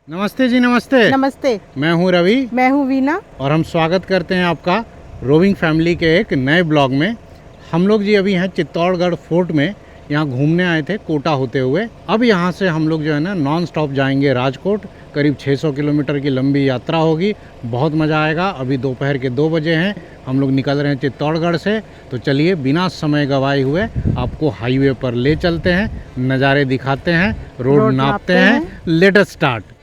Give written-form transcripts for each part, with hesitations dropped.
नमस्ते जी, नमस्ते। नमस्ते। मैं हूं रवि। मैं हूं वीना। और हम स्वागत करते हैं आपका रोविंग फैमिली के एक नए ब्लॉग में। हम लोग जी अभी हैं चित्तौड़गढ़ फोर्ट में, यहाँ घूमने आए थे कोटा होते हुए। अब यहाँ से हम लोग जो है ना नॉन स्टॉप जाएंगे राजकोट। करीब 600 किलोमीटर की लंबी यात्रा होगी, बहुत मज़ा आएगा। अभी दोपहर के 2 बजे हैं, हम लोग निकल रहे हैं चित्तौड़गढ़ से। तो चलिए बिना समय गवाए हुए आपको हाईवे पर ले चलते हैं, नज़ारे दिखाते हैं, रोड नापते हैं। Let us start.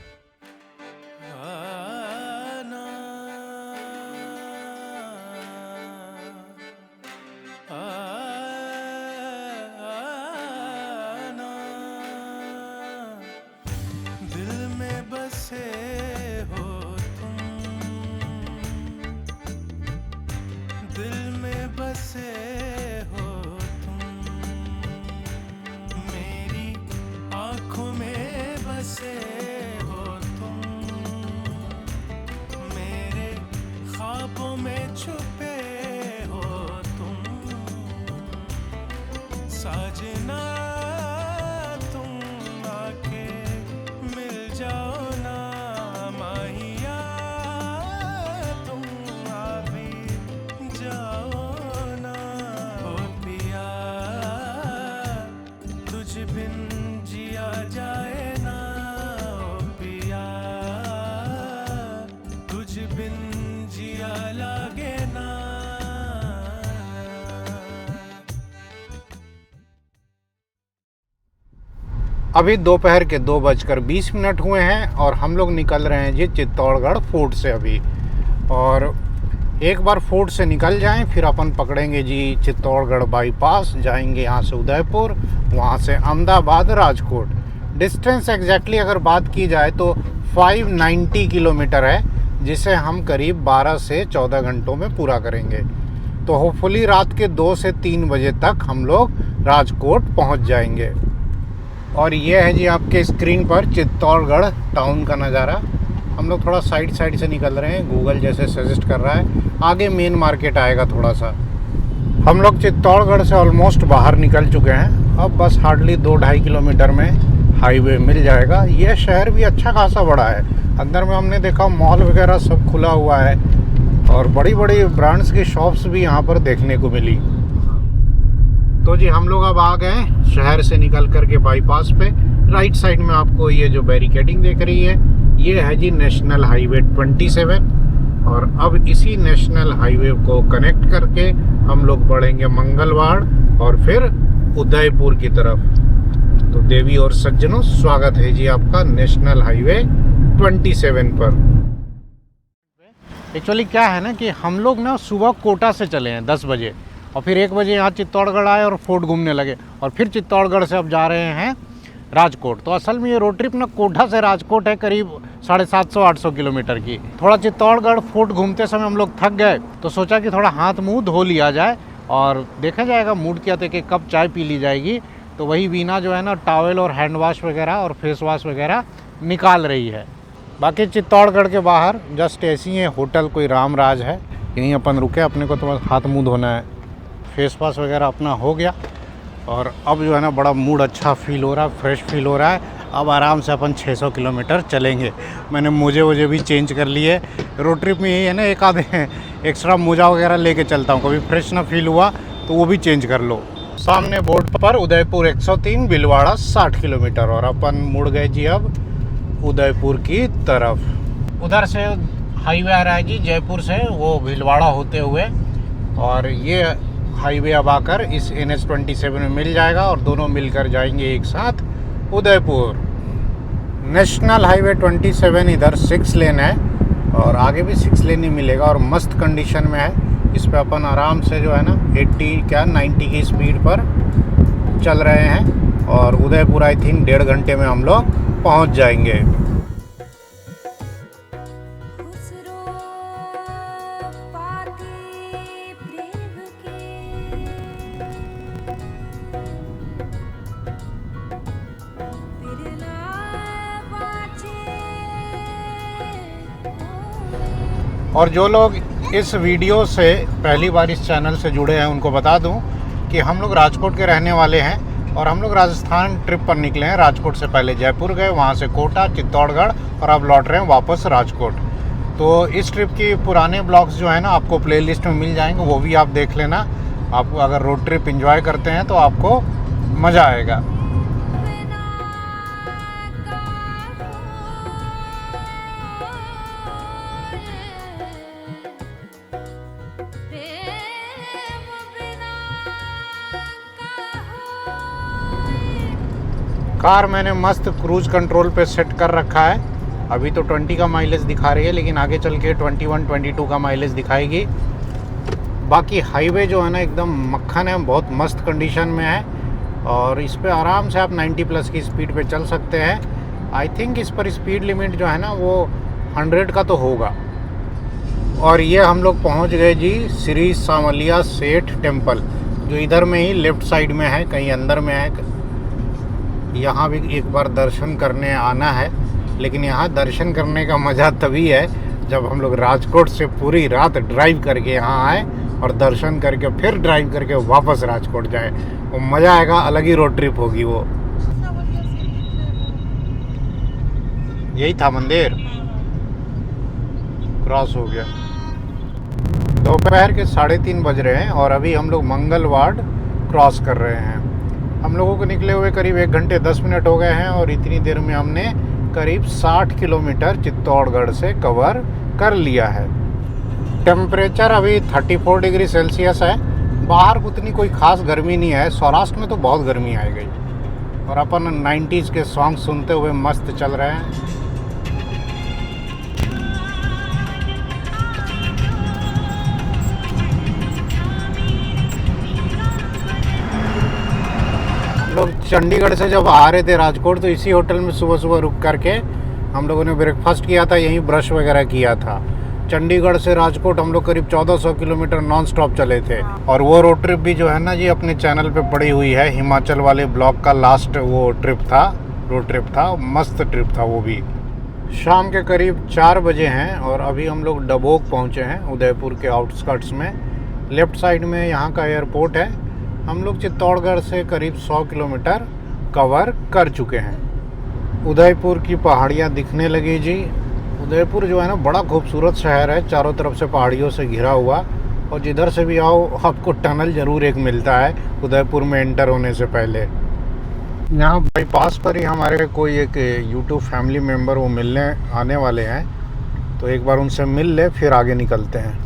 साजना तुम आके मिल जाओ ना, माहिया तुम आ भी जाओ ना। ओ पिया तुझ बिन जिया जाए ना, ओ पिया तुझ बिन जिया लागे ना। अभी दोपहर के 2:20 हुए हैं और हम लोग निकल रहे हैं जी चित्तौड़गढ़ फोर्ट से अभी। और एक बार फोर्ट से निकल जाएं फिर अपन पकड़ेंगे जी चित्तौड़गढ़ बाईपास, जाएंगे यहाँ से उदयपुर, वहाँ से अहमदाबाद, राजकोट। डिस्टेंस एग्जैक्टली अगर बात की जाए तो 590 किलोमीटर है, जिसे हम करीब 12 से 14 घंटों में पूरा करेंगे। तो होपफुली रात के 2 से 3 बजे तक हम लोग राजकोट पहुँच जाएंगे। और ये है जी आपके स्क्रीन पर चित्तौड़गढ़ टाउन का नज़ारा। हम लोग थोड़ा साइड से निकल रहे हैं, गूगल जैसे सजेस्ट कर रहा है। आगे मेन मार्केट आएगा थोड़ा सा। हम लोग चित्तौड़गढ़ से ऑलमोस्ट बाहर निकल चुके हैं। अब बस हार्डली 2-2.5 किलोमीटर में हाईवे मिल जाएगा। ये शहर भी अच्छा खासा बड़ा है। अंदर में हमने देखा मॉल वगैरह सब खुला हुआ है और बड़ी बड़ी ब्रांड्स की शॉप्स भी यहाँ पर देखने को मिली। तो जी हम लोग अब आ गए शहर से निकल कर के बाईपास पे। राइट साइड में आपको ये जो बैरिकेडिंग देख रही है, ये है जी नेशनल हाईवे 27। और अब इसी नेशनल हाईवे को कनेक्ट करके हम लोग बढ़ेंगे मंगलवाड़ और फिर उदयपुर की तरफ। तो देवी और सज्जनों, स्वागत है जी आपका नेशनल हाईवे 27 पर। एक्चुअली क्या है ना कि हम लोग ना सुबह कोटा से चले हैं 10 बजे और फिर 1 बजे यहाँ चित्तौड़गढ़ आए और फोर्ट घूमने लगे और फिर चित्तौड़गढ़ से अब जा रहे हैं राजकोट। तो असल में ये रोड ट्रिप ना कोटा से राजकोट है, करीब 750-800 किलोमीटर की। थोड़ा चित्तौड़गढ़ फोर्ट घूमते समय हम लोग थक गए तो सोचा कि थोड़ा हाथ मुंह धो लिया जाए और देखा जाएगा मूड किया था कि कब चाय पी ली जाएगी। तो वही वीना जो है ना टॉवल और हैंड वॉश वगैरह और फेस वॉश वगैरह निकाल रही है। बाकी चित्तौड़गढ़ के बाहर जस्ट ऐसी ही होटल कोई रामराज है, यहीं अपन रुके। अपने को तो बस हाथ मुँह धोना है, फेस वॉश वगैरह अपना हो गया और अब जो है ना बड़ा मूड अच्छा फील हो रहा है, फ्रेश फील हो रहा है। अब आराम से अपन 600 किलोमीटर चलेंगे। मैंने मोजे भी चेंज कर लिए। रोड ट्रिप में यही है ना, एक आधे एक्स्ट्रा मोजा वगैरह लेके चलता हूँ, कभी फ्रेश ना फील हुआ तो वो भी चेंज कर लो। सामने बोर्ड पर उदयपुर 103, भीलवाड़ा 60 किलोमीटर। और अपन मुड़ गए जी अब उदयपुर की तरफ। उधर से हाईवे आ रहा है जी जयपुर से वो भीलवाड़ा होते हुए, और ये हाईवे अब आकर इस NH27 में मिल जाएगा और दोनों मिलकर जाएंगे एक साथ उदयपुर। नेशनल हाईवे 27 इधर 6 लेन है और आगे भी 6 लेन ही मिलेगा और मस्त कंडीशन में है। इस पे अपन आराम से जो है ना 90 की स्पीड पर चल रहे हैं और उदयपुर आई थिंक 1.5 घंटे में हम लोग पहुंच जाएंगे। और जो लोग इस वीडियो से पहली बार इस चैनल से जुड़े हैं उनको बता दूं कि हम लोग राजकोट के रहने वाले हैं। और हम लोग राजस्थान ट्रिप पर निकले हैं। राजकोट से पहले जयपुर गए, वहाँ से कोटा, चित्तौड़गढ़ और अब लौट रहे हैं वापस राजकोट। तो इस ट्रिप की पुराने ब्लॉग्स जो है ना आपको प्लेलिस्ट में मिल जाएंगे, वो भी आप देख लेना। आप अगर रोड ट्रिप एंजॉय करते हैं तो आपको मज़ा आएगा। कार मैंने मस्त क्रूज कंट्रोल पे सेट कर रखा है। अभी तो 20 का माइलेज दिखा रही है, लेकिन आगे चल के 21-22 का माइलेज दिखाएगी। बाकी हाईवे जो है ना एकदम मक्खन है, बहुत मस्त कंडीशन में है और इस पे आराम से आप 90+ की स्पीड पे चल सकते हैं। आई थिंक इस पर स्पीड लिमिट जो है ना वो 100 का तो होगा। और ये हम लोग पहुंच गए जी श्री सामलिया सेठ टेम्पल, जो इधर में ही लेफ्ट साइड में है, कहीं अंदर में है। यहाँ भी एक बार दर्शन करने आना है, लेकिन यहाँ दर्शन करने का मज़ा तभी है जब हम लोग राजकोट से पूरी रात ड्राइव करके यहाँ आए और दर्शन करके फिर ड्राइव करके वापस राजकोट जाए। वो मज़ा आएगा, अलग ही रोड ट्रिप होगी वो। यही था मंदिर, क्रॉस हो गया। दोपहर के 3:30 बज रहे हैं और अभी हम लोग मंगलवाड़ क्रॉस कर रहे हैं। हम लोगों को निकले हुए करीब 1 घंटे 10 मिनट हो गए हैं और इतनी देर में हमने करीब 60 किलोमीटर चित्तौड़गढ़ से कवर कर लिया है। टेम्परेचर अभी 34 डिग्री सेल्सियस है। बाहर उतनी कोई ख़ास गर्मी नहीं है, सौराष्ट्र में तो बहुत गर्मी आ गई। और अपन 90s के सॉन्ग सुनते हुए मस्त चल रहे हैं। लोग चंडीगढ़ से जब आ रहे थे राजकोट तो इसी होटल में सुबह सुबह रुक करके हम लोगों ने ब्रेकफास्ट किया था, यहीं ब्रश वगैरह किया था। चंडीगढ़ से राजकोट हम लोग करीब 1400 किलोमीटर नॉन स्टॉप चले थे। और वो रोड ट्रिप भी जो है ना जी अपने चैनल पे पड़ी हुई है। हिमाचल वाले ब्लॉग का लास्ट वो ट्रिप था, रोड ट्रिप था, मस्त ट्रिप था वो भी। शाम के करीब 4 बजे हैं और अभी हम लोग डबोक पहुँचे हैं, उदयपुर के आउटस्कर्ट्स में। लेफ़्ट साइड में यहाँ का एयरपोर्ट है। हम लोग चित्तौड़गढ़ से करीब 100 किलोमीटर कवर कर चुके हैं। उदयपुर की पहाड़ियाँ दिखने लगी जी। उदयपुर जो है ना बड़ा खूबसूरत शहर है, चारों तरफ से पहाड़ियों से घिरा हुआ। और जिधर से भी आओ आपको टनल ज़रूर एक मिलता है उदयपुर में एंटर होने से पहले। यहाँ बाईपास पर ही हमारे कोई एक यूट्यूब फैमिली मेम्बर वो मिलने आने वाले हैं, तो एक बार उनसे मिल ले फिर आगे निकलते हैं।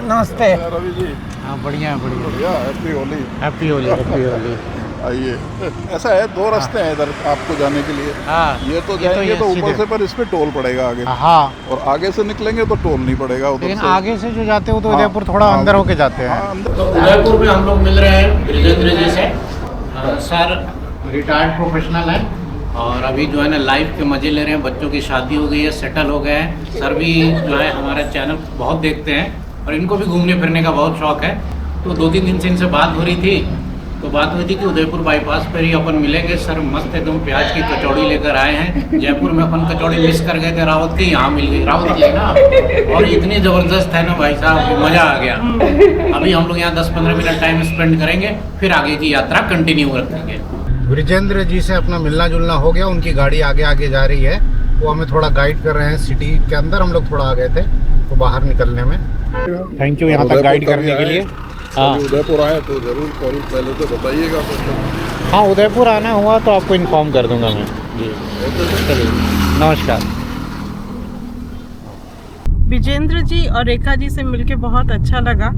नमस्ते रवि जी। हाँ बढ़िया है, बढ़िया बढ़िया, happy Holi. Happy Holi, happy Holi. आइए, ऐसा है 2 रास्ते हैं इधर आपको जाने के लिए। हाँ ये तो जाएंगे तो ऊपर से, पर इस पे टोल पड़ेगा आगे। हाँ, और आगे से निकलेंगे तो टोल नहीं पड़ेगा उधर लेकिन से। आगे से जो जाते हो तो हाँ, उदयपुर थोड़ा हाँ, अंदर होके जाते हैं। हाँ, अंदर। तो उदयपुर में हम लोग मिल रहे हैं ब्रिजेंद्र जी से। सर रिटायर्ड प्रोफेशनल हैं और अभी जो है ना लाइफ के मज़े ले रहे हैं। बच्चों की शादी हो गई है, सेटल हो गए हैं। सर भी जो है हमारा चैनल बहुत देखते हैं और इनको भी घूमने फिरने का बहुत शौक है। तो 2-3 दिन से इनसे बात हो रही थी, तो बात हुई थी कि उदयपुर बाईपास पर ही अपन मिलेंगे। सर मस्त एकदम प्याज की कचौड़ी लेकर आए हैं। जयपुर में अपन कचौड़ी मिस कर गए थे रावत की, यहाँ मिल गई रावत की ना, और इतनी ज़बरदस्त है ना भाई साहब, मज़ा आ गया। अभी हम लोग यहाँ 10-15 मिनट टाइम स्पेंड करेंगे, फिर आगे की यात्रा कंटिन्यू रखेंगे। ब्रिजेंद्र जी से अपना मिलना जुलना हो गया, उनकी गाड़ी आगे आगे जा रही है। वो हमें थोड़ा गाइड कर रहे हैं। सिटी के अंदर हम लोग थोड़ा आ गए थे तो बाहर निकलने में। थैंक यू यहाँ तक गाइड करने के लिए। हाँ उदयपुर आए तो जरूर कॉल पहले तो बताइएगा। हाँ, उदयपुर आना हुआ तो आपको इन्फॉर्म कर दूंगा मैं जी। चलिए, नमस्कार। विजेंद्र जी और रेखा जी से मिलके बहुत अच्छा लगा।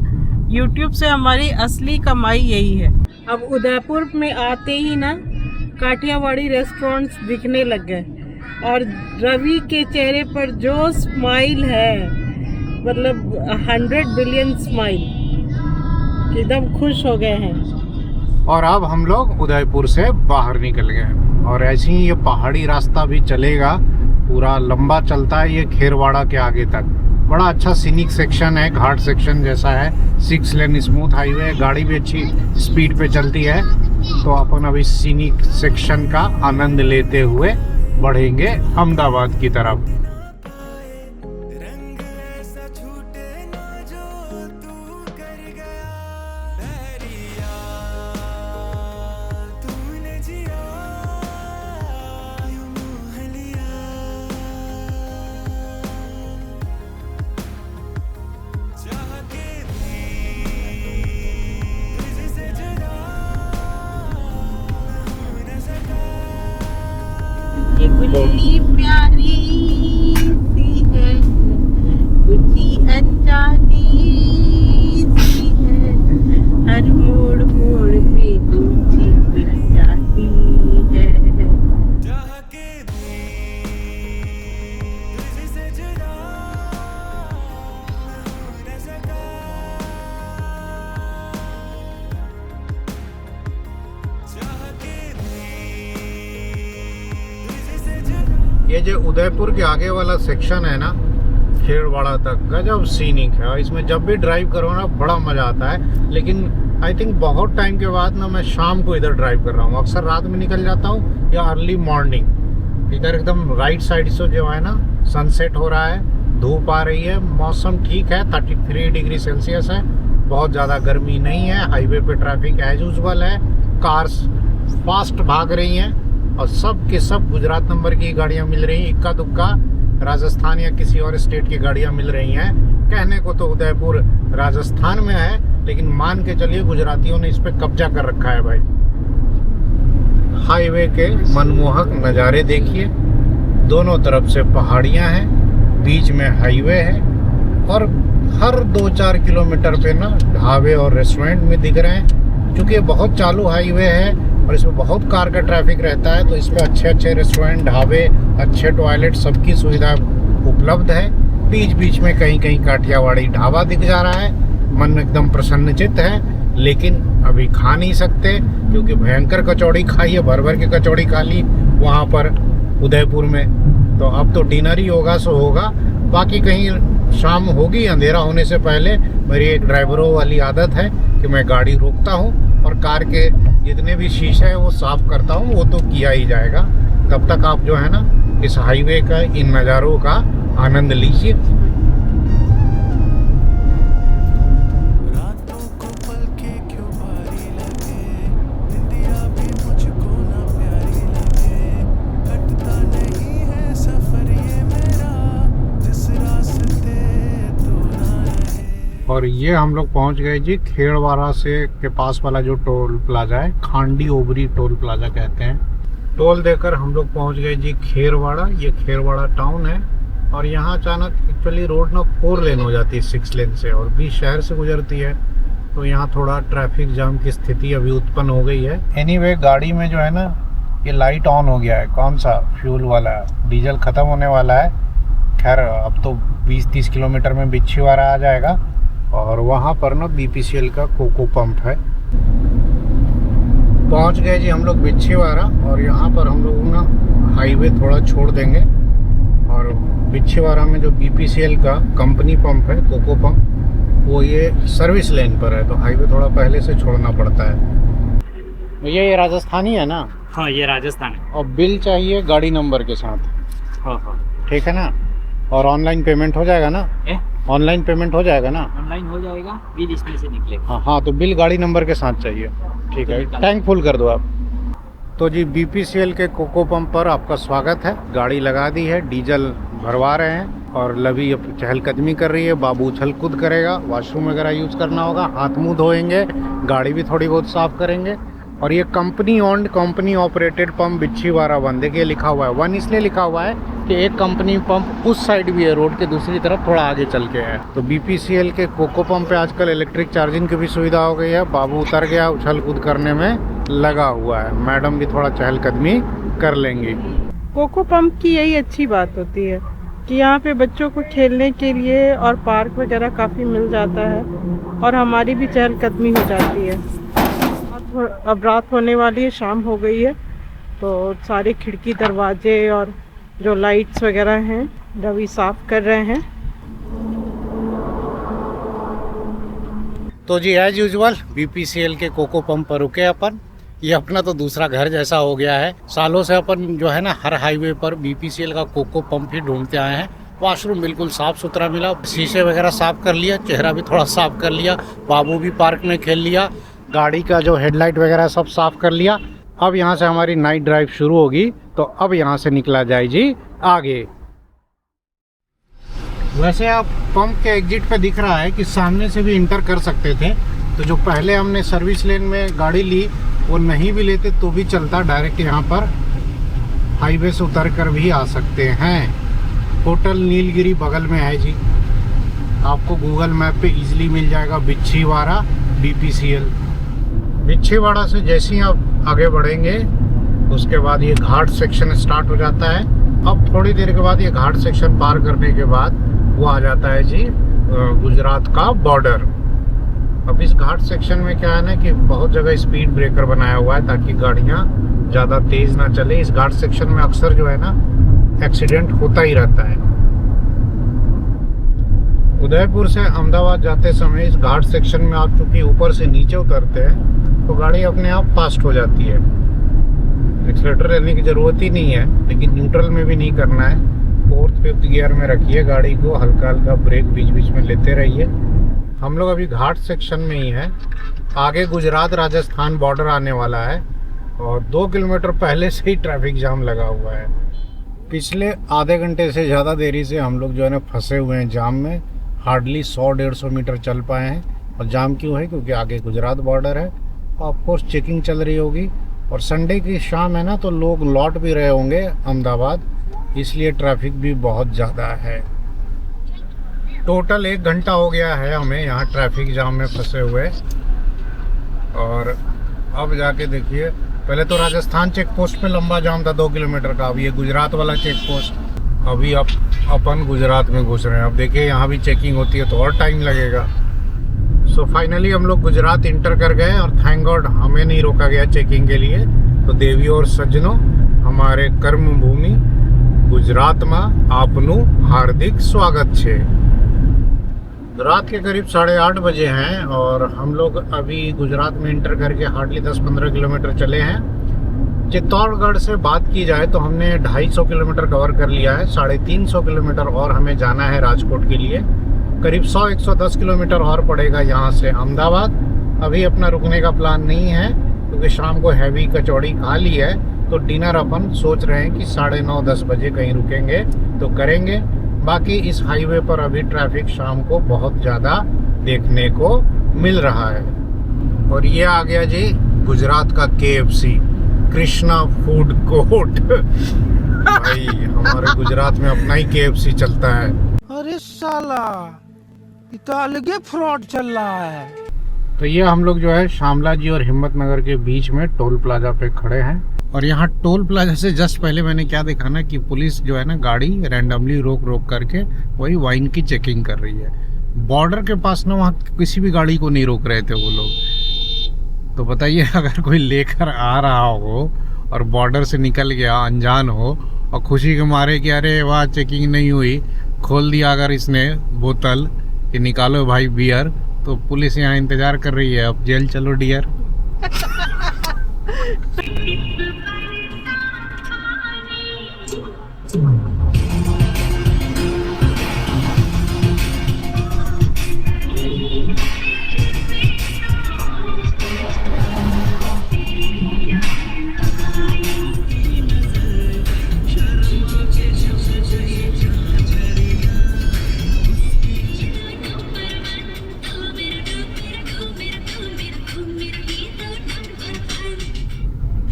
YouTube से हमारी असली कमाई यही है। अब उदयपुर में आते ही ना काठियावाड़ी रेस्टोरेंट्स दिखने लग गए और रवि के चेहरे पर जो स्माइल है, मतलब 100 बिलियन स्माइल, एकदम खुश हो गए हैं। और अब हम लोग उदयपुर से बाहर निकल गए और ऐसे ही ये पहाड़ी रास्ता भी चलेगा, पूरा लंबा चलता है ये खेरवाड़ा के आगे तक। बड़ा अच्छा सीनिक सेक्शन है, घाट सेक्शन जैसा है। 6 लेन स्मूथ हाईवे है, गाड़ी भी अच्छी स्पीड पे चलती है। तो अपन अभी सीनिक सेक्शन का आनंद लेते हुए बढ़ेंगे अहमदाबाद की तरफ। तूने प्यारी सी है, ऊंची अनजानी सी है, हर मोड़ मोड़ पे ऊंची मिल जाती है। चाह के भी तुझसे जुदा न सका, चाह के भी तुझसे जुदा। ये जो उदयपुर के आगे वाला सेक्शन है ना, खेड़वाड़ा तक, गजब सीनिक है। और इसमें जब भी ड्राइव करो ना बड़ा मज़ा आता है। लेकिन आई थिंक बहुत टाइम के बाद ना मैं शाम को इधर ड्राइव कर रहा हूँ। अक्सर रात में निकल जाता हूँ या अर्ली मॉर्निंग। इधर एकदम राइट साइड से जो है ना सनसेट हो रहा है, धूप आ रही है, मौसम ठीक है, 33 डिग्री सेल्सियस है, बहुत ज़्यादा गर्मी नहीं है। हाईवे पे ट्रैफिक एज यूजुअल है, कार्स फास्ट भाग रही हैं और सब के सब गुजरात नंबर की गाड़ियाँ मिल रही हैं। इक्का दुक्का राजस्थान या किसी और स्टेट की गाड़ियाँ मिल रही हैं। कहने को तो उदयपुर राजस्थान में है, लेकिन मान के चलिए गुजरातियों ने इस पे कब्जा कर रखा है भाई। हाईवे के मनमोहक नज़ारे देखिए, दोनों तरफ से पहाड़ियाँ हैं, बीच में हाईवे है और हर 2-4 किलोमीटर पे ना ढाबे और रेस्टोरेंट में दिख रहे हैं। क्योंकि ये बहुत चालू हाईवे है और इसमें बहुत कार का ट्रैफिक रहता है, तो इसमें अच्छे अच्छे रेस्टोरेंट, ढाबे, अच्छे टॉयलेट, सबकी सुविधा उपलब्ध है। बीच बीच में कहीं कहीं काठियावाड़ी ढाबा दिख जा रहा है, मन एकदम प्रसन्नचित्त है। लेकिन अभी खा नहीं सकते क्योंकि भयंकर कचौड़ी खाई है, भर भर के कचौड़ी खा ली वहाँ पर उदयपुर में। तो अब तो डिनर ही होगा सो होगा, बाकी कहीं शाम होगी अंधेरा होने से पहले। मेरी एक ड्राइवरों वाली आदत है कि मैं गाड़ी रोकता हूँ और कार के जितने भी शीशे हैं वो साफ़ करता हूँ, वो तो किया ही जाएगा। तब तक आप जो है ना इस हाईवे का, इन नज़ारों का आनंद लीजिए। रातों को पलके क्यों भारी लगे, निंदिया भी मुझको ना प्यारी लगे, कटता नहीं है सफर ये मेरा, जिस रास्ते तू ना रहे। और ये हम लोग पहुंच गए जी खेड़वाड़ा से के पास वाला जो टोल प्लाजा है, खांडी ओबरी टोल प्लाजा कहते हैं। टोल देकर हम लोग पहुंच गए जी खेड़वाड़ा। ये खेड़वाड़ा टाउन है और यहाँ अचानक एक्चुअली रोड ना 4 लेन हो जाती है 6 लेन से, और बीच शहर से गुजरती है, तो यहाँ थोड़ा ट्रैफिक जाम की स्थिति अभी उत्पन्न हो गई है। एनीवे गाड़ी में जो है ना ये लाइट ऑन हो गया है, कौन सा फ्यूल वाला, डीजल ख़त्म होने वाला है। खैर अब तो 20-30 किलोमीटर में बिच्छीवाड़ा आ जाएगा और वहाँ पर ना BPCL का कोको पंप है। पहुँच गए जी हम लोग बिच्छीवाड़ा और यहाँ पर हम लोग ना हाईवे थोड़ा छोड़ देंगे और बिच्छीवाड़ा में जो BPCL का कंपनी पंप है, कोको पंप, वो ये सर्विस लेन पर है, तो हाईवे थोड़ा पहले से छोड़ना पड़ता है। ये राजस्थानी है ना? हाँ ये राजस्थान है। और बिल चाहिए गाड़ी नंबर के साथ, हाँ हाँ ठीक है ना? और ऑनलाइन पेमेंट हो जाएगा ना? ऑनलाइन पेमेंट हो जाएगा ना? ऑनलाइन हो जाएगा, बिल इसमें से निकलेगा। हाँ हाँ, तो बिल गाड़ी नंबर के साथ चाहिए, ठीक है। टैंक फुल कर दो आप। तो जी BPCL के कोको पंप पर आपका स्वागत है। गाड़ी लगा दी है, डीजल भरवा रहे हैं और लवी अब चहलकदमी कर रही है। बाबू उछल कूद करेगा, वॉशरूम वगैरह यूज़ करना होगा, हाथ मुंह धोएंगे, गाड़ी भी थोड़ी बहुत साफ़ करेंगे। और ये company owned, company operated pump Bichhiwara 1, देखिए लिखा हुआ है 1, इसलिए लिखा हुआ है कि एक कंपनी पंप उस साइड भी है, रोड के दूसरी तरफ थोड़ा आगे चल के है। तो BPCL के कोको पंप पे आजकल इलेक्ट्रिक चार्जिंग की भी सुविधा हो गई है। बाबू उतर गया, उछल कूद करने में लगा हुआ है, मैडम भी थोड़ा चहलकदमी कर लेंगी। कोको पंप की यही अच्छी बात होती है कि यहाँ पे बच्चों को खेलने के लिए और पार्क वगैरह काफ़ी मिल जाता है और हमारी भी चहलकदमी हो जाती है। अब रात होने वाली है, शाम हो गई है, तो सारे खिड़की दरवाजे और जो लाइट्स वगैरह हैं रवि साफ़ कर रहे हैं। तो जी एज यूजुअल BPCL के कोको पंप पर रुके अपन। ये अपना तो दूसरा घर जैसा हो गया है। सालों से अपन जो है ना हर हाईवे पर BPCL का कोको पंप ही ढूंढते आए हैं। वॉशरूम बिल्कुल साफ़ सुथरा मिला, शीशे वगैरह साफ़ कर लिया, चेहरा भी थोड़ा साफ़ कर लिया, बाबू भी पार्क में खेल लिया, गाड़ी का जो हेडलाइट वगैरह सब साफ़ कर लिया। अब यहाँ से हमारी नाइट ड्राइव शुरू होगी, तो अब यहाँ से निकला जाए जी आगे। वैसे आप पंप के एग्जिट पे दिख रहा है कि सामने से भी इंटर कर सकते थे, तो जो पहले हमने सर्विस लेन में गाड़ी ली वो नहीं भी लेते तो भी चलता, डायरेक्ट यहाँ पर हाईवे से उतर कर भी आ सकते हैं। होटल नीलगिरी बगल में है जी, आपको गूगल मैप पे इजीली मिल जाएगा। बिच्छीवाड़ा BPCL। बिच्छीवाड़ा से जैसे ही आप आगे बढ़ेंगे उसके बाद ये घाट सेक्शन स्टार्ट हो जाता है। अब थोड़ी देर के बाद ये घाट सेक्शन पार करने के बाद वो आ जाता है जी गुजरात का बॉर्डर। अब इस घाट सेक्शन में क्या है ना कि बहुत जगह स्पीड ब्रेकर बनाया हुआ है ताकि गाड़ियाँ ज़्यादा तेज़ ना चले। इस घाट सेक्शन में अक्सर जो है ना एक्सीडेंट होता ही रहता है। उदयपुर से अहमदाबाद जाते समय इस घाट सेक्शन में आप चूँकि ऊपर से नीचे उतरते हैं तो गाड़ी अपने आप फास्ट हो जाती है। एक्सीलेटर लेने की ज़रूरत ही नहीं है, लेकिन न्यूट्रल में भी नहीं करना है। 4th 5th गियर में रखिए गाड़ी को, हल्का हल्का ब्रेक बीच बीच में लेते रहिए। हम लोग अभी घाट सेक्शन में ही हैं। आगे गुजरात राजस्थान बॉर्डर आने वाला है और 2 किलोमीटर पहले से ही ट्रैफिक जाम लगा हुआ है। पिछले आधे घंटे से ज़्यादा देरी से हम लोग जो है ना फंसे हुए हैं जाम में। हार्डली 100-150 मीटर चल पाए हैं। और जाम क्यों है? क्योंकि आगे गुजरात बॉर्डर है, ऑफकोर्स चेकिंग चल रही होगी और संडे की शाम है ना तो लोग लौट भी रहे होंगे अहमदाबाद, इसलिए ट्रैफिक भी बहुत ज़्यादा है। टोटल 1 घंटा हो गया है हमें यहाँ ट्रैफिक जाम में फंसे हुए। और अब जाके देखिए, पहले तो राजस्थान चेक पोस्ट पे लंबा जाम था 2 किलोमीटर का, अब ये गुजरात वाला चेक पोस्ट। अभी अपन गुजरात में घुस रहे हैं। अब देखिए यहाँ भी चेकिंग होती है तो और टाइम लगेगा। सो फाइनली हम लोग गुजरात इंटर कर गए और थैंक गॉड हमें नहीं रोका गया चेकिंग के लिए। तो देवी और सज्जनों, हमारे कर्म भूमि गुजरात में आपनु हार्दिक स्वागत है। रात के करीब 8:30 बजे हैं और हम लोग अभी गुजरात में इंटर करके हार्डली 10-15 किलोमीटर चले हैं। चित्तौड़गढ़ से बात की जाए तो हमने 250 किलोमीटर कवर कर लिया है। 350 किलोमीटर और हमें जाना है राजकोट के लिए। करीब 100-110 किलोमीटर और पड़ेगा यहाँ से अहमदाबाद। अभी अपना रुकने का प्लान नहीं है क्योंकि शाम को हैवी कचौड़ी खा ली है, तो डिनर अपन सोच रहे हैं कि 9:30-10 बजे कहीं रुकेंगे तो करेंगे। बाकी इस हाईवे पर अभी ट्रैफिक शाम को बहुत ज़्यादा देखने को मिल रहा है। और ये आ गया जी गुजरात का KFC, कृष्णा फूड कोर्ट। भाई हमारे गुजरात में अपना ही KFC चलता है। अरे साला, ये तो अलग ही फ्रॉड चल रहा है। तो ये हम लोग जो है शामला जी और हिम्मतनगर के बीच में टोल प्लाजा पे खड़े हैं। और यहाँ टोल प्लाजा से जस्ट पहले मैंने क्या देखा ना कि पुलिस जो है ना गाड़ी रैंडमली रोक रोक करके वही वाइन की चेकिंग कर रही है। बॉर्डर के पास ना वहाँ किसी भी गाड़ी को नहीं रोक रहे थे वो लोग। तो बताइए अगर कोई लेकर आ रहा हो और बॉर्डर से निकल गया अनजान हो और खुशी के मारे कि अरे वहाँ चेकिंग नहीं हुई, खोल दिया अगर इसने बोतल कि निकालो भाई बियर, तो पुलिस यहाँ इंतज़ार कर रही है, अब जेल चलो डियर।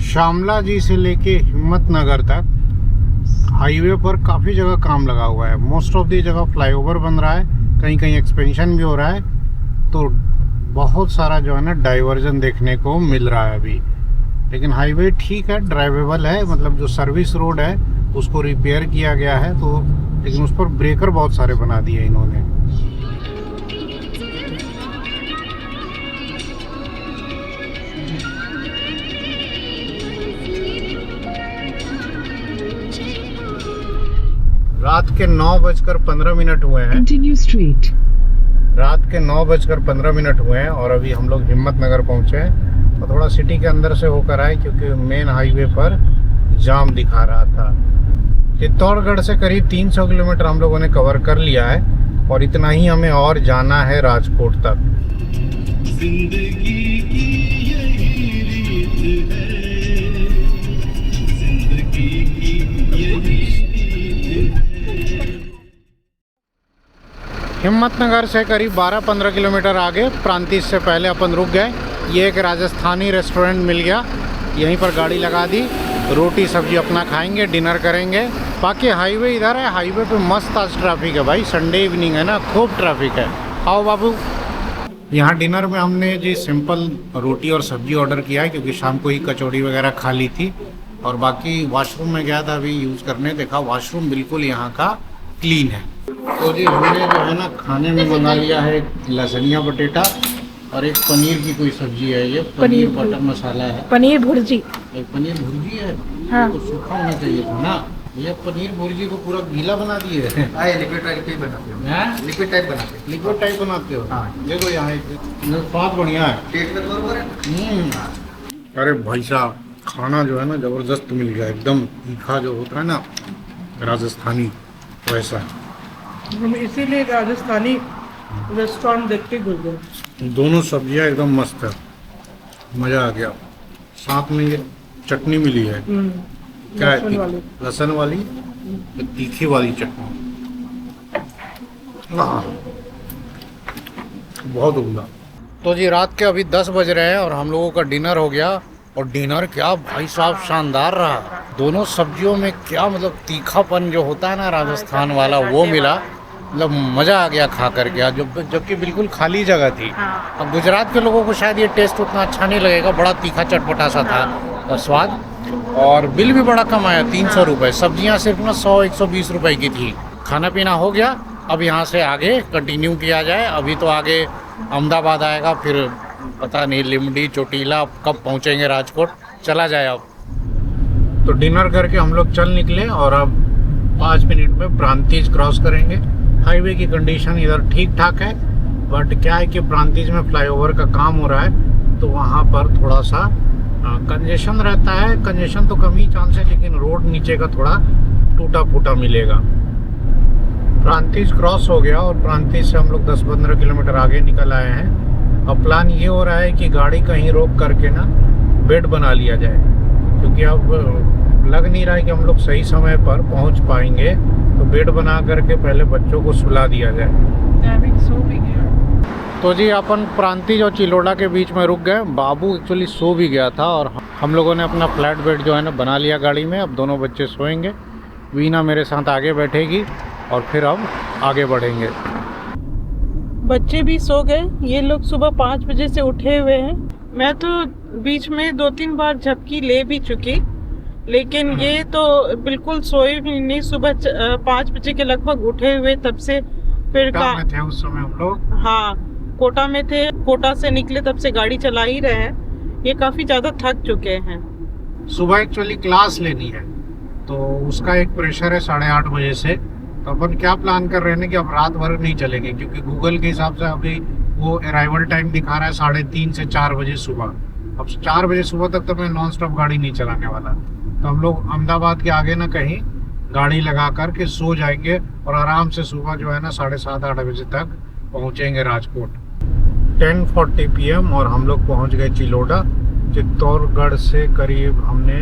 शामला जी से लेके हिम्मतनगर तक हाईवे पर काफ़ी जगह काम लगा हुआ है। मोस्ट ऑफ दी जगह फ्लाईओवर बन रहा है, कहीं कहीं एक्सपेंशन भी हो रहा है। तो बहुत सारा जो है ना डाइवर्जन देखने को मिल रहा है अभी। लेकिन हाईवे ठीक है, ड्राइवेबल है, मतलब जो सर्विस रोड है उसको रिपेयर किया गया है। तो लेकिन उस पर ब्रेकर बहुत सारे बना दिए इन्होंने। रात के 9:15 हुए हैं। रात के 9:15 हुए हैं और अभी हम लोग हिम्मतनगर पहुंचे हैं। और थोड़ा सिटी के अंदर से होकर आए क्योंकि मेन हाईवे पर जाम दिखा रहा था। चित्तौड़गढ़ से करीब 300 किलोमीटर हम लोगों ने कवर कर लिया है और इतना ही हमें और जाना है राजकोट तक। जिंदगी की यही रीत है, जिंदगी की यही हिम्मतनगर से करीब 12-15 किलोमीटर आगे प्रांतिज से पहले अपन रुक गए। ये एक राजस्थानी रेस्टोरेंट मिल गया, यहीं पर गाड़ी लगा दी रोटी सब्जी अपना खाएंगे, डिनर करेंगे। बाकी हाईवे इधर है, हाईवे पे मस्त आज ट्रैफिक है भाई, संडे इवनिंग है ना, खूब ट्रैफिक है। आओ बाबू। यहाँ डिनर में हमने जी सिंपल रोटी और सब्जी ऑर्डर किया है, क्योंकि शाम को ही कचौड़ी वगैरह खा ली थी। और बाकी वॉशरूम में गया था अभी यूज़ करने, देखा वॉशरूम बिल्कुल यहाँ का क्लीन है। तो जी हमने जो है ना खाने में मंगा लिया है लसनिया बटेटा और एक पनीर की कोई सब्जी है, ये पनीर बटर मसाला है, पनीर भुर्जी। एक पनीर भुर्जी है। हाँ। तो सूखा होना चाहिए था ना, ये पनीर भुर्जी को पूरा गीला बना दिए है। लिक्विड टाइप ही बनाते हो। हैं? लिक्विड टाइप बनाते हो। लिक्विड टाइप बनाते हो? हाँ। देखो यहाँ एक स्वाद बढ़िया है। टेस्ट में बराबर है। अरे भाई साहब, खाना जो है ना ज़बरदस्त मिल गया, एकदम तीखा जो होता है ना राजस्थानी, वैसा। हम इसीलिए राजस्थानी रेस्टोरेंट देख के घुस गए। दोनों सब्जियां एकदम मस्त है, मज़ा आ गया। साथ में ये चटनी मिली है, क्या है? लहसुन वाली, तीखी वाली चटनी। हाँ, बहुत उम्दा। तो जी रात के अभी 10 बज रहे हैं और हम लोगों का डिनर हो गया। और डिनर क्या भाई साहब शानदार रहा। दोनों सब्जियों में क्या मतलब तीखापन जो होता है ना राजस्थान वाला, वो मिला। मतलब मज़ा आ गया खा कर गया, जबकि बिल्कुल खाली जगह थी। अब गुजरात के लोगों को शायद ये टेस्ट उतना अच्छा नहीं लगेगा, बड़ा तीखा चटपटा सा था स्वाद। और बिल भी बड़ा कम आया, 300 रुपये। सब्जियाँ सिर्फ ना 100-120 रुपये की थी। खाना पीना हो गया, अब यहाँ से आगे कंटिन्यू किया जाए। अभी तो आगे अहमदाबाद आएगा, फिर पता नहीं लिमडी चोटीला कब पहुँचेंगे राजकोट, चला जाए अब। तो डिनर करके हम लोग चल निकले और अब 5 मिनट में प्रांतिज क्रॉस करेंगे। हाईवे की कंडीशन इधर ठीक ठाक है, बट क्या है कि प्रांतिज में फ्लाईओवर का काम हो रहा है, तो वहाँ पर थोड़ा सा कंजेशन रहता है। कंजेशन तो कम ही चांस है, लेकिन रोड नीचे का थोड़ा टूटा फूटा मिलेगा। प्रांतिज क्रॉस हो गया और प्रांतिज से हम लोग 10-15 किलोमीटर आगे निकल आए हैं। अब प्लान ये हो रहा है कि गाड़ी कहीं रोक करके ना बेड बना लिया जाए, क्योंकि अब लग नहीं रहा है कि हम लोग सही समय पर पहुंच पाएंगे। तो बेड बना करके पहले बच्चों को सुला दिया जाए। सो भी गया। तो जी अपन प्रांतिज और चिलोड़ा के बीच में रुक गए। बाबू एक्चुअली सो भी गया था और हम लोगों ने अपना फ्लैट बेड जो है ना बना लिया गाड़ी में। अब दोनों बच्चे सोएंगे, वीना मेरे साथ आगे बैठेगी और फिर अब आगे बढ़ेंगे। बच्चे भी सो गए, ये लोग सुबह 5 बजे से उठे हुए हैं। मैं तो बीच में 2-3 बार झपकी ले भी चुकी, लेकिन ये तो बिल्कुल सोए भी नहीं। सुबह 5 बजे के लगभग उठे हुए, तब से फिर में थे उस समय हम लोग। हाँ, कोटा में थे। कोटा से निकले तब से गाड़ी चला ही रहे हैं। ये काफ़ी ज़्यादा थक चुके हैं। सुबह एक्चुअली क्लास लेनी है, तो उसका एक प्रेशर है 8:30 बजे से। तो अपन क्या प्लान कर रहे हैं कि अब रात भर नहीं चलेंगे, क्योंकि गूगल के हिसाब से अभी वो अराइवल टाइम दिखा रहा है 3:30 से 4 बजे सुबह। अब 4 बजे सुबह तक तो मैं नॉन स्टॉप गाड़ी नहीं चलाने वाला। तो हम लोग अहमदाबाद के आगे ना कहीं गाड़ी लगा करके सो जाएंगे और आराम से सुबह जो है ना 7:30-8 बजे तक पहुँचेंगे राजकोट। 10:40 PM और हम लोग पहुँच गए चिलोड़ा। चित्तौड़गढ़ से करीब हमने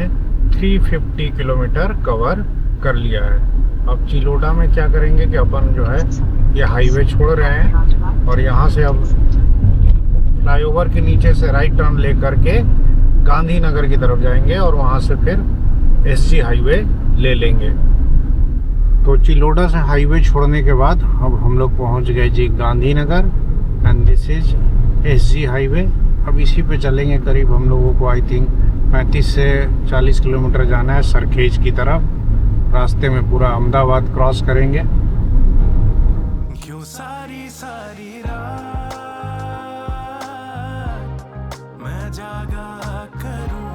350 किलोमीटर कवर कर लिया है। अब चिलोड़ा में क्या करेंगे कि अपन जो है ये हाईवे छोड़ रहे हैं और यहाँ से अब फ्लाईओवर के नीचे से राइट टर्न ले करके गांधीनगर की तरफ जाएंगे और वहाँ से फिर SG हाईवे ले लेंगे। तो चिलोड़ा से हाईवे छोड़ने के बाद अब हम लोग पहुँच गए जी Gandhinagar and this is SG highway. अब इसी पे चलेंगे करीब हम लोगों को आई थिंक 35 से 40 किलोमीटर जाना है सरखेज की तरफ। रास्ते में पूरा अहमदाबाद क्रॉस करेंगे। क्यों सारी सारी रात मैं जागा करूं,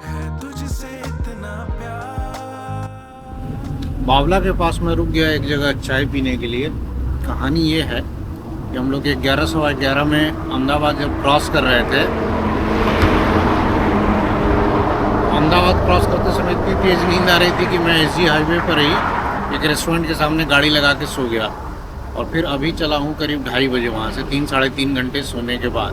है तुझसे इतना प्यार। बावला के पास में रुक गया एक जगह चाय पीने के लिए। कहानी ये है कि हम लोग 11:15 में अहमदाबाद जब क्रॉस कर रहे थे, अहमदाबाद क्रॉस करते समय इतनी तेज़ नींद आ रही थी कि मैं SG हाईवे पर ही एक रेस्टोरेंट के सामने गाड़ी लगा के सो गया। और फिर अभी चला हूँ करीब 2:30 बजे वहाँ से, 3-3.5 घंटे सोने के बाद।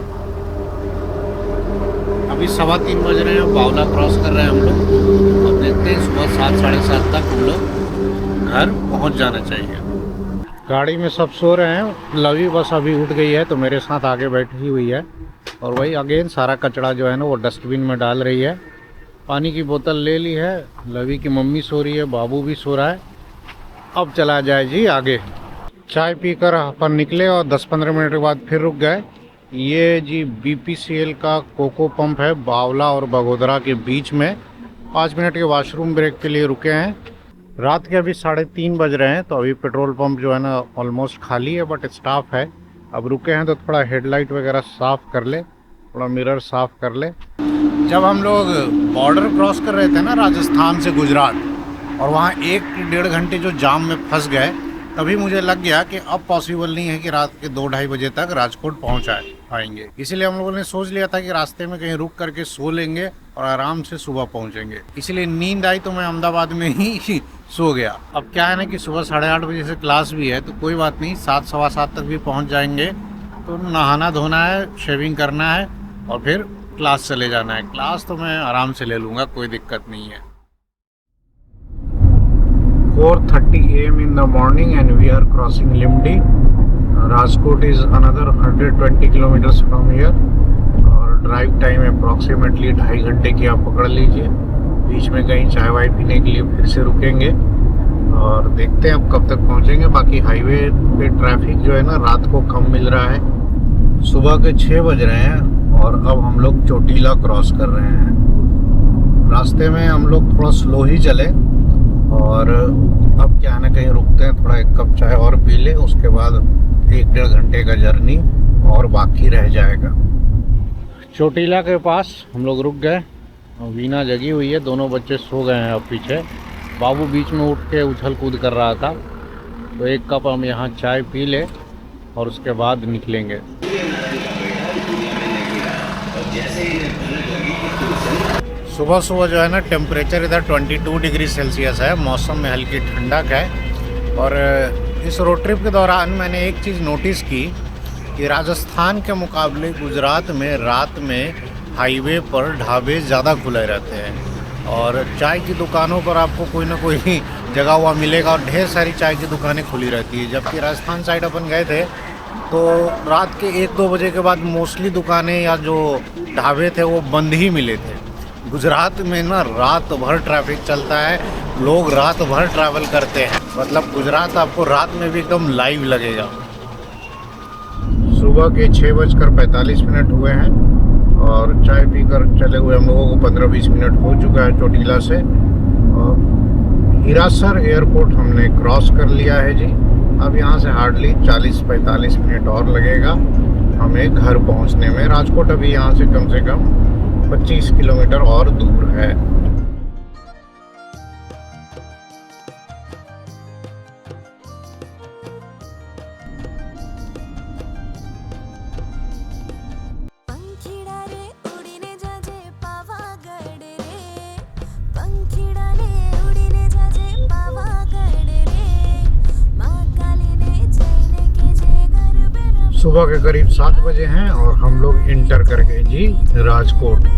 अभी 3:15 बज रहे हैं, बावला क्रॉस कर रहे हैं हम लोग। अब देखते हैं सुबह 7-7:30 तक हम लोग घर पहुँच जाना चाहिए। गाड़ी में सब सो रहे हैं। लवी बस अभी उठ गई है तो मेरे साथ आगे बैठी हुई है। और वही अगेन सारा कचरा जो है ना वो डस्टबिन में डाल रही है। पानी की बोतल ले ली है, लवी की मम्मी सो रही है, बाबू भी सो रहा है। अब चला जाए जी आगे। चाय पीकर अपन निकले और 10-15 मिनट के बाद फिर रुक गए। ये जी BPCL का कोको पंप है, बावला और बगोदरा के बीच में। 5 मिनट के वॉशरूम ब्रेक के लिए रुके हैं। रात के अभी 3:30 बज रहे हैं, तो अभी पेट्रोल पंप जो है ना ऑलमोस्ट खाली है, बट स्टाफ है। अब रुके हैं तो थोड़ा हेडलाइट वगैरह साफ़ कर ले, थोड़ा मिरर साफ़ कर ले। जब हम लोग बॉर्डर क्रॉस कर रहे थे ना राजस्थान से गुजरात, और वहाँ 1-1.5 घंटे जो जाम में फंस गए, तभी मुझे लग गया कि अब पॉसिबल नहीं है कि रात के 2-2:30 बजे तक राजकोट पहुँच पाएंगे। इसीलिए हम लोगों ने सोच लिया था कि रास्ते में कहीं रुक करके सो लेंगे और आराम से सुबह पहुँचेंगे। इसलिए नींद आई तो मैं अहमदाबाद में ही सो गया। अब क्या है ना कि सुबह 8:30 बजे से क्लास भी है, तो कोई बात नहीं, 7, सवा 7 तक भी पहुँच जाएंगे। तो नहाना धोना है, शेविंग करना है और फिर क्लास चले जाना है। क्लास तो मैं आराम से ले लूँगा, कोई दिक्कत नहीं है। 4:30 AM in the morning and we are crossing Limdi. Rajkot is another 120 kilometers from here और ड्राइव टाइम अप्रॉक्सीमेटली 2.5 घंटे की आप पकड़ लीजिए। बीच में कहीं चाय वाय पीने के लिए फिर से रुकेंगे और देखते हैं अब कब तक पहुंचेंगे। बाकी हाईवे पे ट्रैफिक जो है ना रात को कम मिल रहा है। सुबह के 6 बज रहे हैं और अब हम लोग चोटीला क्रॉस कर रहे हैं। रास्ते में हम लोग थोड़ा स्लो ही चले और अब क्या है ना कहीं रुकते हैं, थोड़ा 1 कप चाय और पी ले, उसके बाद 1-1.5 घंटे का जर्नी और बाकी रह जाएगा। चोटीला के पास हम लोग रुक गए। वीना जगी हुई है, दोनों बच्चे सो गए हैं अब पीछे। बाबू बीच में उठ के उछल कूद कर रहा था, तो 1 कप हम यहाँ चाय पी ले और उसके बाद निकलेंगे। सुबह सुबह जो है ना टेम्परेचर इधर 22 डिग्री सेल्सियस है, मौसम में हल्की ठंडक है। और इस रोड ट्रिप के दौरान मैंने एक चीज़ नोटिस की कि राजस्थान के मुकाबले गुजरात में रात में हाईवे पर ढाबे ज़्यादा खुले रहते हैं और चाय की दुकानों पर आपको कोई ना कोई जगह हुआ मिलेगा और ढेर सारी चाय की दुकानें खुली रहती है। जबकि राजस्थान साइड अपन गए थे तो रात के 1-2 बजे के बाद मोस्टली दुकानें या जो ढाबे थे वो बंद ही मिले थे। गुजरात में ना रात भर ट्रैफिक चलता है, लोग रात भर ट्रैवल करते हैं। मतलब गुजरात आपको रात में भी एकदम लाइव लगेगा। सुबह के 6:45 हुए हैं और चाय पीकर चले हुए हम लोगों को 15-20 मिनट हो चुका है चोटीला से। और हिरासर एयरपोर्ट हमने क्रॉस कर लिया है जी। अब यहाँ से हार्डली 40-45 मिनट और लगेगा हमें घर पहुँचने में। राजकोट अभी यहाँ से कम 25 किलोमीटर और दूर है। सुबह के करीब 7 बजे हैं और हम लोग इंटर कर गए जी राजकोट।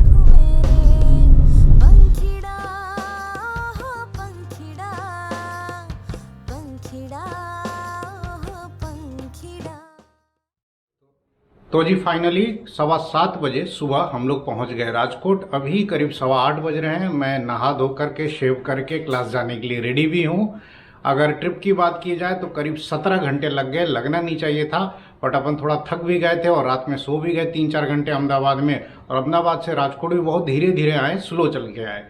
तो जी फाइनली 7:15 बजे सुबह हम लोग पहुंच गए राजकोट। अभी करीब 8:15 बज रहे हैं। मैं नहा धो करके शेव करके क्लास जाने के लिए रेडी भी हूं। अगर ट्रिप की बात की जाए तो करीब 17 घंटे लग गए। लगना नहीं चाहिए था, बट अपन थोड़ा थक भी गए थे और रात में सो भी गए 3-4 घंटे अहमदाबाद में। और अहमदाबाद से राजकोट भी बहुत धीरे धीरे आए, स्लो चल के आए।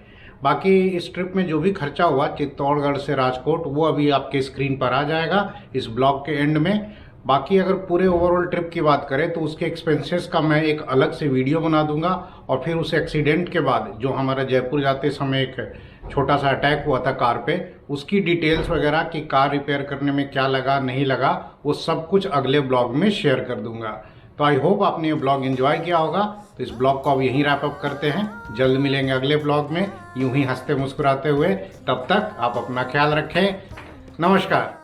बाकी इस ट्रिप में जो भी खर्चा हुआ चित्तौड़गढ़ से राजकोट, वो अभी आपके स्क्रीन पर आ जाएगा इस ब्लॉग के एंड में। बाकी अगर पूरे ओवरऑल ट्रिप की बात करें तो उसके एक्सपेंसेस का मैं एक अलग से वीडियो बना दूंगा। और फिर उस एक्सीडेंट के बाद जो हमारा जयपुर जाते समय एक छोटा सा अटैक हुआ था कार पे, उसकी डिटेल्स वगैरह कि कार रिपेयर करने में क्या लगा नहीं लगा, वो सब कुछ अगले ब्लॉग में शेयर कर दूंगा। तो आई होप आपने ये ब्लॉग एंजॉय किया होगा। तो इस ब्लॉग को अब यहीं रैप अप करते हैं। जल्द मिलेंगे अगले ब्लॉग में यूं ही हंसते मुस्कुराते हुए। तब तक आप अपना ख्याल रखें। नमस्कार।